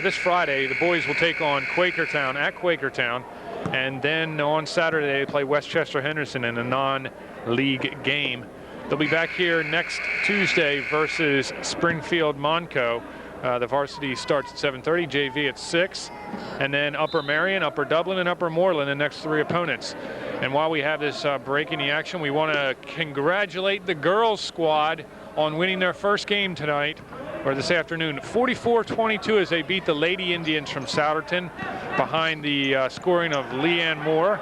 this Friday, the boys will take on Quakertown at Quakertown, and then on Saturday they play Westchester Henderson in a non-league game. They'll be back here next Tuesday versus Springfield Monco. The varsity starts at 7:30, JV at 6, and then Upper Marion, Upper Dublin, and Upper Moreland, the next 3 opponents. And while we have this break in the action, we want to congratulate the girls squad on winning their first game tonight, or this afternoon, 44-22 as they beat the Lady Indians from Souderton behind the scoring of Leanne Moore.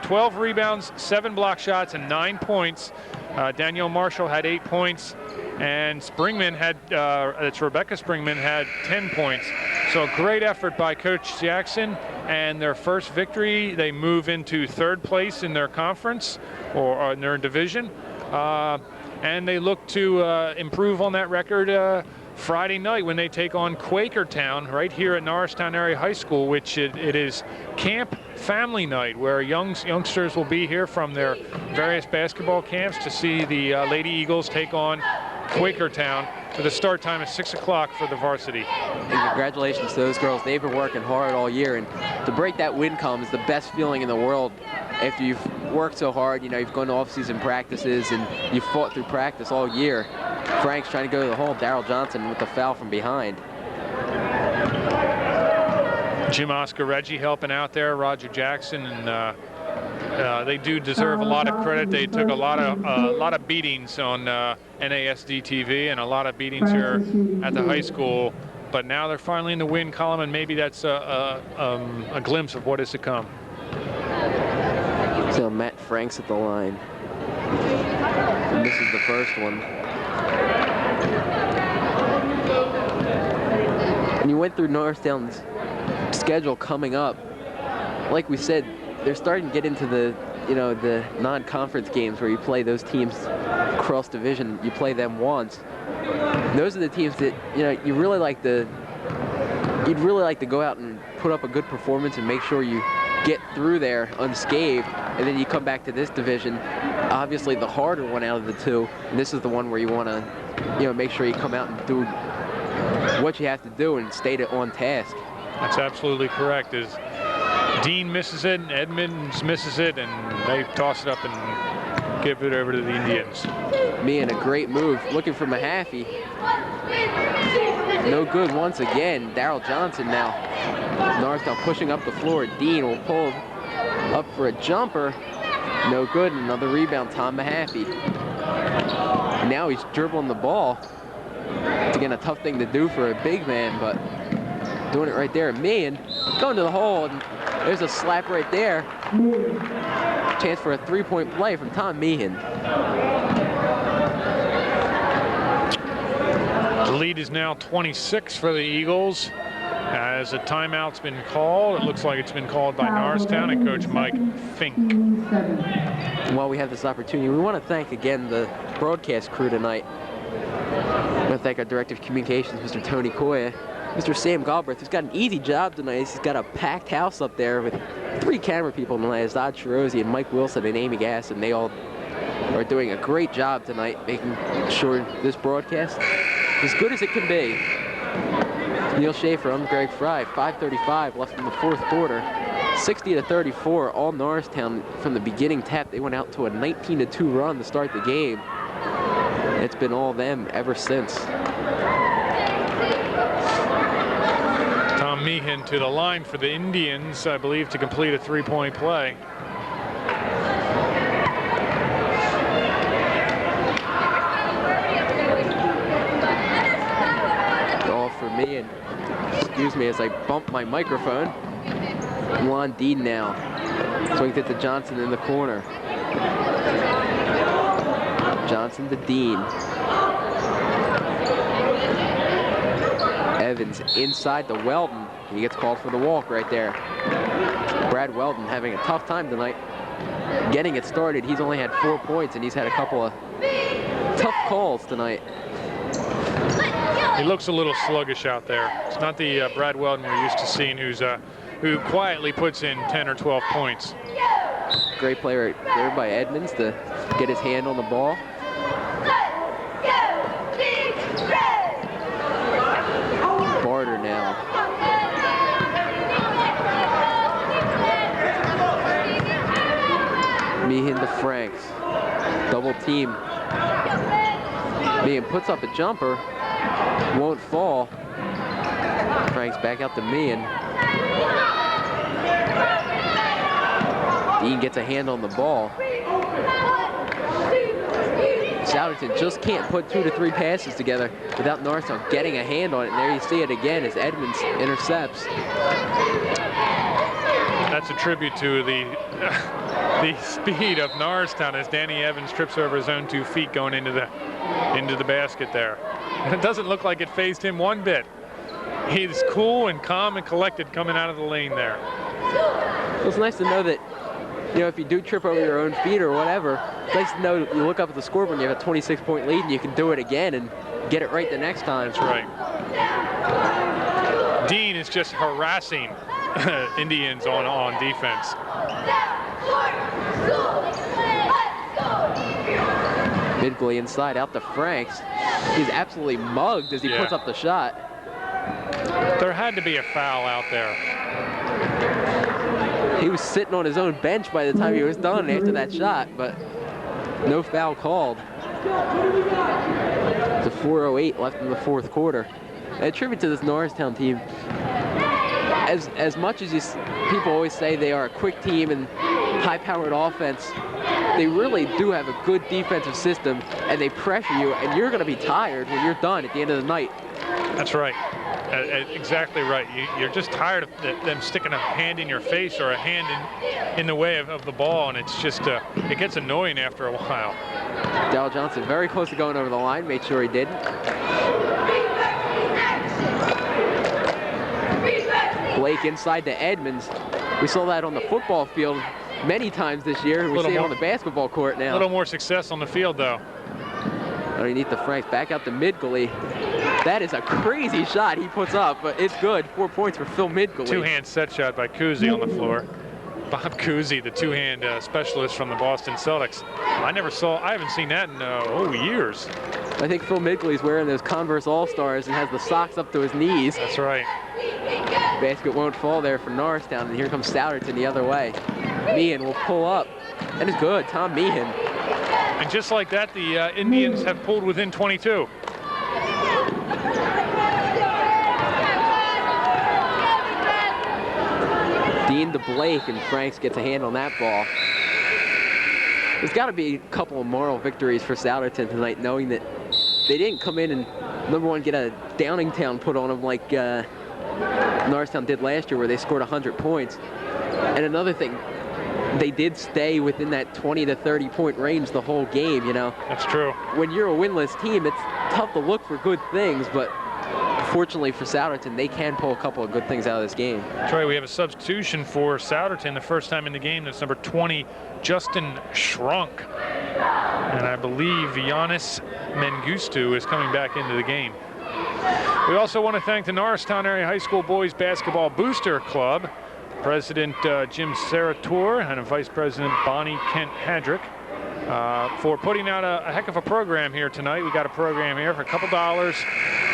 12 rebounds, 7 block shots, and 9 points. Danielle Marshall had 8 points, and Springman had, Rebecca Springman had 10 points. So great effort by Coach Jackson, and their first victory, they move into 3rd place in their conference, or in their division. And they look to improve on that record Friday night when they take on Quakertown right here at Norristown Area High School, which it is Camp Family Night, where youngsters will be here from their various basketball camps to see the Lady Eagles take on Quakertown, with a start time at 6 o'clock for the varsity. And congratulations to those girls. They've been working hard all year, and to break that win column is the best feeling in the world. After you've worked so hard, you know, you've gone to off-season practices and you've fought through practice all year. Frank's trying to go to the hole. Daryl Johnson with the foul from behind. Jim Oscar Reggie helping out there, Roger Jackson, and they do deserve a lot of credit. They took a lot of beatings on NASD TV and a lot of beatings here at the high school, but now they're finally in the win column, and maybe that's a glimpse of what is to come. So Matt Franks at the line. And this is the first one. And you went through Norristown's schedule coming up. Like we said, they're starting to get into the, you know, the non-conference games where you play those teams cross division. You play them once. And those are the teams that, you know, you'd really like to go out and put up a good performance and make sure you get through there unscathed, and then you come back to this division, obviously the harder one out of the two, and this is the one where you want to, you know, make sure you come out and do what you have to do and stay on task. That's absolutely correct. As Dean misses it, and Edmonds misses it, and they toss it up and give it over to the Indians. Meehan, a great move, looking for Mahaffey. No good once again. Daryl Johnson now. Norristown pushing up the floor. Dean will pull up for a jumper. No good. Another rebound, Tom Mahaffey. And now he's dribbling the ball. It's again a tough thing to do for a big man, but doing it right there. Meehan going to the hole, and there's a slap right there. Chance for a 3-point play from Tom Meehan. The lead is now 26 for the Eagles. As a timeout's been called, it looks like it's been called by Norristown and Coach Mike Fink. And while we have this opportunity, we want to thank again the broadcast crew tonight. I want to thank our Director of Communications, Mr. Tony Koya, Mr. Sam Galbraith, who's got an easy job tonight. He's got a packed house up there with 3 camera people tonight, Zod Shirozi and Mike Wilson and Amy Gass, and they all are doing a great job tonight, making sure this broadcast is as good as it can be. Neil Schaefer, I'm Greg Fry. 5:35 left in the 4th quarter. 60-34, all Norristown from the beginning tap. They went out to a 19-2 run to start the game. It's been all them ever since. Tom Meehan to the line for the Indians, I believe, to complete a 3-point play. All for me, and excuse me as I bump my microphone. Juan Dean now. Swings it to Johnson in the corner. Johnson to Dean. Evans inside to Weldon. He gets called for the walk right there. Brad Weldon having a tough time tonight getting it started. He's only had 4 points, and he's had a couple of tough calls tonight. He looks a little sluggish out there. It's not the Brad Weldon we're used to seeing, who quietly puts in 10 or 12 points. Great play right there by Edmonds to get his hand on the ball. Barter now. Franks. Double team. Meehan puts up a jumper. Won't fall. Franks back out to Meehan. Dean gets a hand on the ball. Souderton just can't put 2 to 3 passes together without Norristown getting a hand on it. And there you see it again as Edmonds intercepts. That's a tribute to the speed of Norristown as Danny Evans trips over his own 2 feet going into the basket there. And it doesn't look like it fazed him one bit. He's cool and calm and collected coming out of the lane there. Well, it's nice to know that, you know, if you do trip over your own feet or whatever, it's nice to know you look up at the scoreboard and you have a 26-point lead and you can do it again and get it right the next time. That's right. Dean is just harassing Indians on defense. Midgley inside out to Franks. He's absolutely mugged as he puts up the shot. There had to be a foul out there. He was sitting on his own bench by the time he was done after that shot, but no foul called. It's a 4:08 left in the 4th quarter. A tribute to this Norristown team. As much as people always say they are a quick team and high-powered offense, they really do have a good defensive system, and they pressure you, and you're going to be tired when you're done at the end of the night. That's right. Exactly right. You're just tired of them sticking a hand in your face or a hand in the way of the ball, and it's just it gets annoying after a while. Dal Johnson very close to going over the line, made sure he didn't. Blake inside to Edmonds. We saw that on the football field many times this year. We see it on the basketball court now. A little more success on the field, though. Underneath the Franks, back out to Midgley. That is a crazy shot he puts up, but it's good. 4 points for Phil Midgley. 2-hand set shot by Kuzi on the floor. Bob Kuzi, the 2-hand specialist from the Boston Celtics. I haven't seen that in years. I think Phil Midgley's wearing those Converse All-Stars and has the socks up to his knees. That's right. Basket won't fall there for Norristown, and here comes Souderton the other way. Meehan will pull up. That is good, Tom Meehan. And just like that, the Indians have pulled within 22. Dean to Blake, and Franks gets a hand on that ball. There's got to be a couple of moral victories for Souderton tonight, knowing that they didn't come in and, number one, get a Downingtown put on them like Norristown did last year, where they scored 100 points. And another thing, they did stay within that 20 to 30 point range the whole game, you know. That's true. When you're a winless team, it's tough to look for good things, but fortunately for Souderton, they can pull a couple of good things out of this game. That's right. We have a substitution for Souderton the first time in the game. That's number 20, Justin Shrunk. And I believe Giannis Mengustu is coming back into the game. We also want to thank the Norristown Area High School Boys Basketball Booster Club, President Jim Serrator and Vice President Bonnie Kent Hadrick, for putting out a heck of a program here tonight. We got a program here for a couple dollars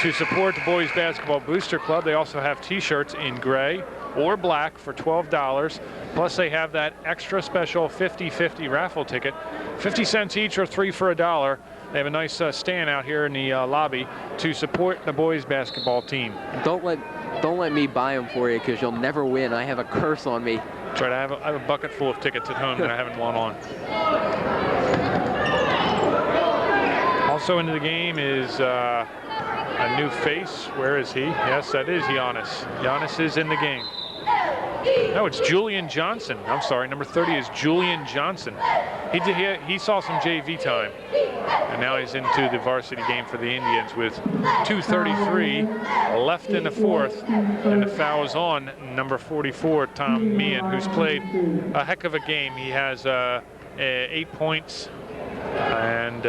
to support the Boys Basketball Booster Club. They also have t-shirts in gray or black for $12. Plus they have that extra special 50-50 raffle ticket, 50 cents each or 3 for $1. They have a nice stand out here in the lobby to support the boys basketball team. Don't let me buy them for you, because you'll never win. I have a curse on me. That's right. I have a bucket full of tickets at home that I haven't won on. Also into the game is a new face. Where is he? Yes, that is Giannis. Giannis is in the game. No, it's Julian Johnson. I'm sorry, number 30 is Julian Johnson. He saw some JV time, and now he's into the varsity game for the Indians with 2:33 left in the 4th, and the foul is on number 44, Tom Meehan, who's played a heck of a game. He has 8 points and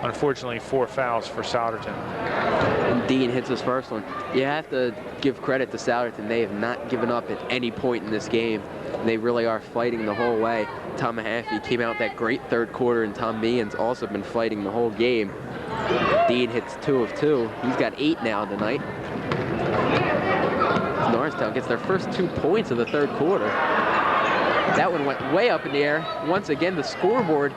unfortunately 4 fouls for Souderton. And Dean hits his first one. You have to give credit to Souderton. They have not given up at any point in this game. They really are fighting the whole way. Tom Mahaffey came out that great 3rd quarter, and Tom Meehan's also been fighting the whole game. Dean hits 2 of 2. He's got 8 now tonight. Norristown gets their first 2 points of the 3rd quarter. That one went way up in the air. Once again, the scoreboard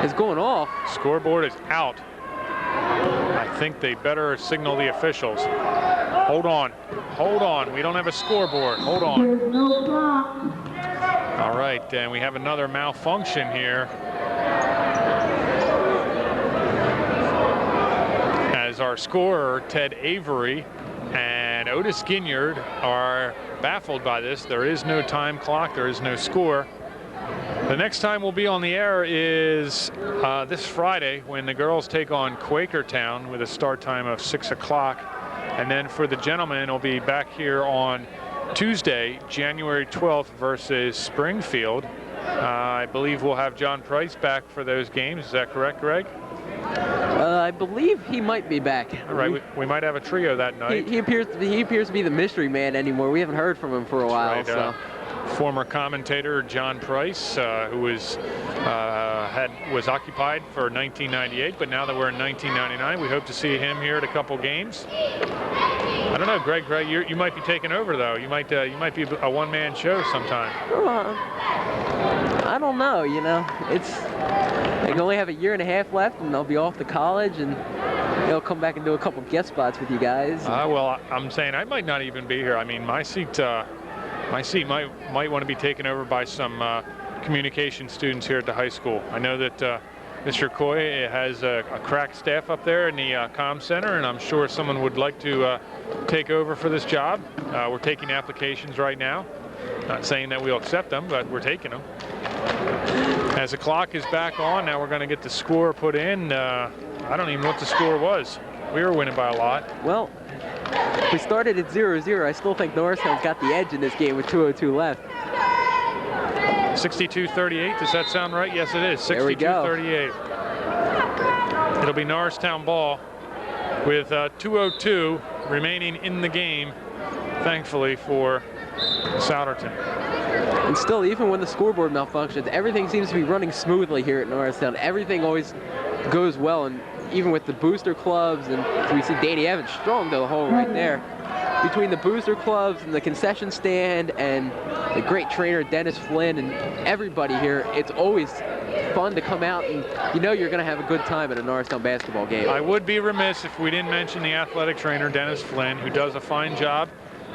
is going off. Scoreboard is out. I think they better signal the officials. Hold on. Hold on. We don't have a scoreboard. Hold on. All right, and we have another malfunction here. As our scorer, Ted Avery, and Otis Ginyard are baffled by this. There is no time clock. There is no score. The next time we'll be on the air is this Friday when the girls take on Quakertown with a start time of 6 o'clock. And then for the gentlemen, it'll be back here on Tuesday, January 12th versus Springfield. I believe we'll have John Price back for those games. Is that correct, Greg? I believe he might be back. All right, we might have a trio that night. He appears to be the mystery man anymore. We haven't heard from him for a while. Right, so. Former commentator John Price, who was occupied for 1998, but now that we're in 1999, we hope to see him here at a couple games. I don't know, Greg, you might be taking over though. You might be a one-man show sometime. I don't know. You know, they can only have a year and a half left, and they'll be off to college, and they'll come back and do a couple guest spots with you guys. Well, I'm saying I might not even be here. I mean, my seat might want to be taken over by some communication students here at the high school. I know that Mr. Coy has a crack staff up there in the comm center, and I'm sure someone would like to take over for this job. We're taking applications right now. Not saying that we'll accept them, but we're taking them. As the clock is back on, now we're going to get the score put in. I don't even know what the score was. We were winning by a lot. Well, we started at 0-0. I still think Norristown's got the edge in this game with 2:02 left. 62-38, does that sound right? Yes, it is. 62-38. It'll be Norristown ball with 2:02 remaining in the game, thankfully for Souderton. And still, even when the scoreboard malfunctions, everything seems to be running smoothly here at Norristown. Everything always goes well, and even with the booster clubs, and we see Danny Evans strong to the hole right there. Between the booster clubs and the concession stand and the great trainer Dennis Flynn and everybody here, it's always fun to come out, and you know you're going to have a good time at a Norristown basketball game. I would be remiss if we didn't mention the athletic trainer Dennis Flynn, who does a fine job.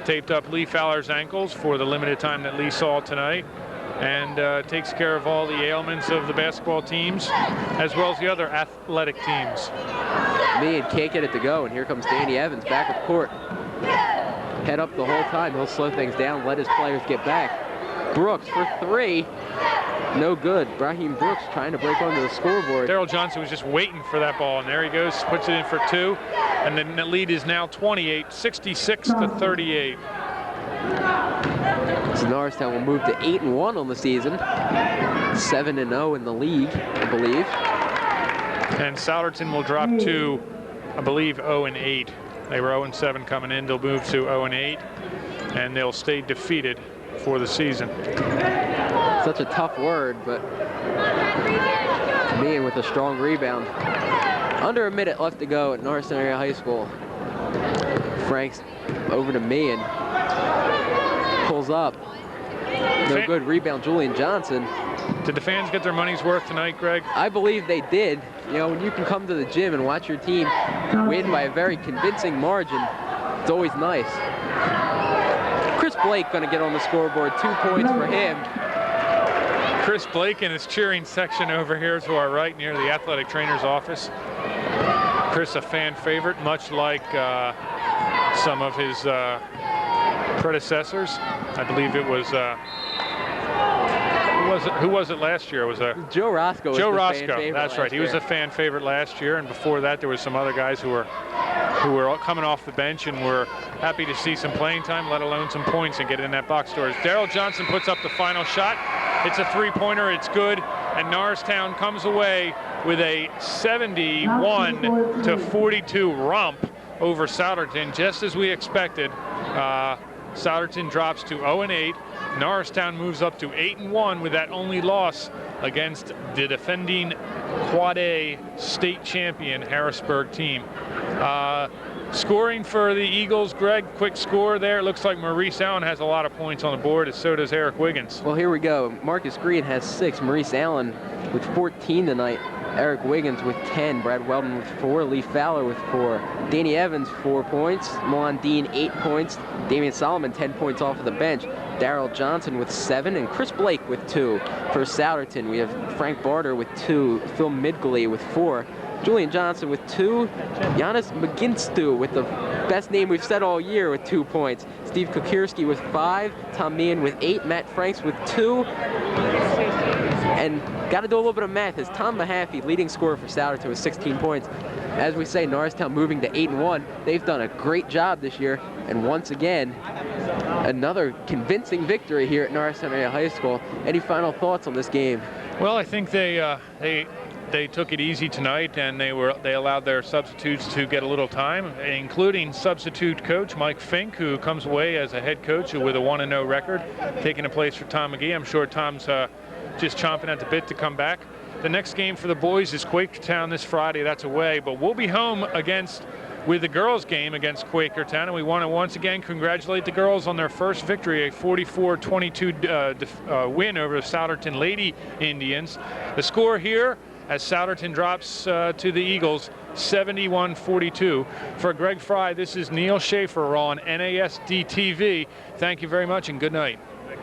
Taped up Lee Fowler's ankles for the limited time that Lee saw tonight, and takes care of all the ailments of the basketball teams as well as the other athletic teams. Me can't get it to go, and here comes Danny Evans back at court. Head up the whole time. He'll slow things down, let his players get back. Brooks for three. No good. Brahim Brooks trying to break onto the scoreboard. Daryl Johnson was just waiting for that ball, and there he goes, puts it in for two, and then the lead is now 28, 66-38. So Norristown will move to 8-1 on the season, 7-0 in the league, I believe. And Souderton will drop to, I believe, 0-8. They were 0-7 coming in. They'll move to 0-8, and they'll stay defeated for the season. Such a tough word, but Meehan with a strong rebound. Under a minute left to go at Norristown Area High School. Franks over to Meehan. Pulls up. No good rebound, Julian Johnson. Did the fans get their money's worth tonight, Greg? I believe they did. You know, when you can come to the gym and watch your team win by a very convincing margin, it's always nice. Chris Blake going to get on the scoreboard, 2 points for him. Chris Blake in his cheering section over here to our right near the athletic trainer's office. Chris, a fan favorite, much like some of his predecessors. I believe it was, who was it last year? It was Joe Roscoe. Joe Roscoe, that's right. He was a fan favorite last year, and before that there was some other guys who were coming off the bench and were happy to see some playing time, let alone some points, and get in that box score. As Daryl Johnson puts up the final shot, it's a three-pointer, it's good, and Norristown comes away with a 71-42 romp over Souderton, just as we expected. Souderton drops to 0-8. Norristown moves up to 8-1 with that only loss against the defending Quad A state champion Harrisburg team. Scoring for the Eagles, Greg, quick score there. It looks like Maurice Allen has a lot of points on the board, and so does Eric Wiggins. Well, here we go. Marcus Green has 6. Maurice Allen with 14 tonight. Eric Wiggins with 10. Brad Weldon with 4. Lee Fowler with 4. Danny Evans, 4 points. Milan Dean, 8 points. Damian Solomon, 10 points off of the bench. Darrell Johnson with 7. And Chris Blake with 2. For Souderton, we have Frank Barter with 2. Phil Midgley with 4. Julian Johnson with 2. Giannis McGinstu with the best name we've said all year with 2 points. Steve Kukierski with 5. Tom Meehan with 8. Matt Franks with 2. And got to do a little bit of math. Is Tom Mahaffey, leading scorer for Souderton with 16 points. As we say, Norristown moving to 8-1. They've done a great job this year. And once again, another convincing victory here at Norristown Area High School. Any final thoughts on this game? Well, I think they took it easy tonight, and they allowed their substitutes to get a little time, including substitute coach Mike Fink, who comes away as a head coach with a 1-0 record, taking a place for Tom McGee. I'm sure Tom's just chomping at the bit to come back. The next game for the boys is Quakertown this Friday. That's away, but we'll be home with the girls game against Quakertown, and we want to once again congratulate the girls on their first victory, a 44-22 win over the Souderton Lady Indians. The score here, as Souderton drops to the Eagles, 71-42. For Greg Fry, this is Neil Schaefer on NASD TV. Thank you very much and good night.